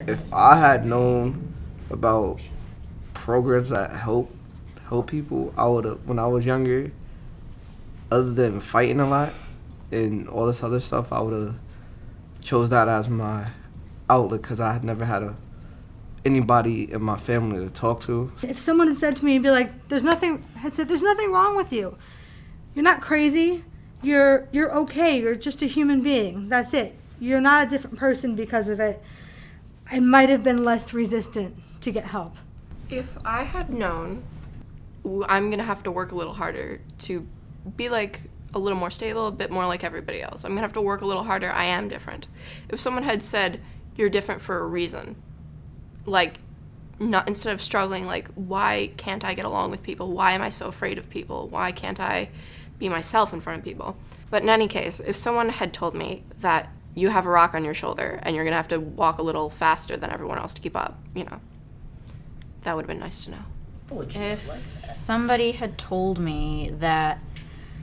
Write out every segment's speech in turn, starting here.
If I had known about programs that help people, I would have when I was younger. Other than fighting a lot and all this other stuff, I would have chose that as my outlet because I had never had anybody in my family to talk to. If someone had said to me, and be like, "There's nothing," wrong with you. You're not crazy. You're okay. You're just a human being. That's it. You're not a different person because of it. I might have been less resistant to get help. If I had known I'm going to have to work a little harder to be like a little more stable, a bit more like everybody else. I'm going to have to work a little harder. I am different. If someone had said, you're different for a reason, like, not instead of struggling, like, why can't I get along with people? Why am I so afraid of people? Why can't I be myself in front of people? But in any case, if someone had told me that you have a rock on your shoulder and you're going to have to walk a little faster than everyone else to keep up, that would have been nice to know. If somebody had told me that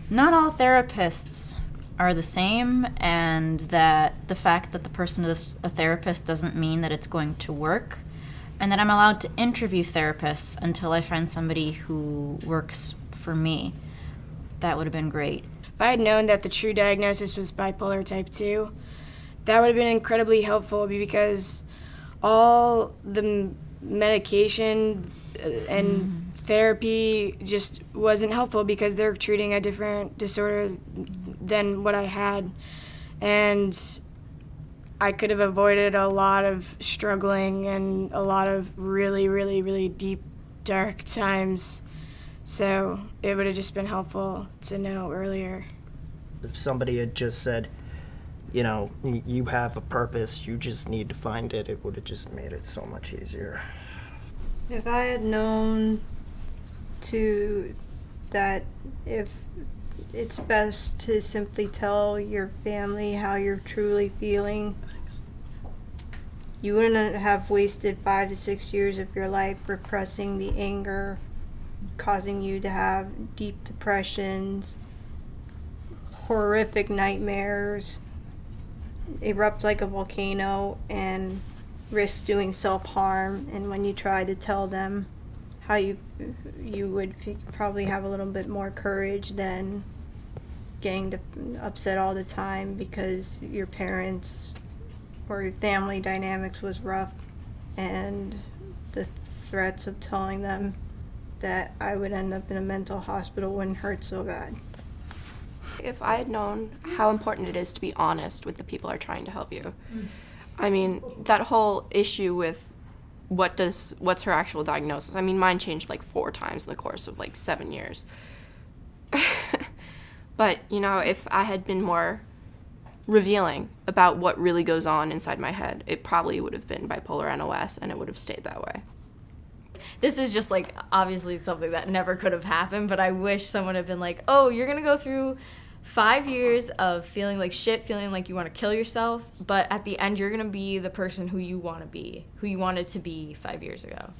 not all therapists are the same and that the fact that the person is a therapist doesn't mean that it's going to work, and that I'm allowed to interview therapists until I find somebody who works for me, that would have been great. If I had known that the true diagnosis was bipolar type 2, that would have been incredibly helpful because all the medication and therapy just wasn't helpful because they're treating a different disorder than what I had. And I could have avoided a lot of struggling and a lot of really, really, really deep, dark times. So it would have just been helpful to know earlier. If somebody had just said, you have a purpose, you just need to find it, it would have just made it so much easier. If I had known that if it's best to simply tell your family how you're truly feeling, you wouldn't have wasted 5 to 6 years of your life repressing the anger, causing you to have deep depressions, horrific nightmares, erupt like a volcano, and risk doing self-harm. And when you try to tell them how you would probably have a little bit more courage than getting upset all the time because your parents or your family dynamics was rough, and the threats of telling them that I would end up in a mental hospital wouldn't hurt so bad. If I had known how important it is to be honest with the people who are trying to help you. I mean, that whole issue with what's her actual diagnosis. I mean, mine changed like 4 times in the course of like 7 years. But, if I had been more revealing about what really goes on inside my head, it probably would have been bipolar NOS, and it would have stayed that way. This is just like obviously something that never could have happened, but I wish someone had been like, oh, you're going to go through 5 years of feeling like shit, feeling like you want to kill yourself, but at the end you're going to be the person who you want to be, who you wanted to be 5 years ago.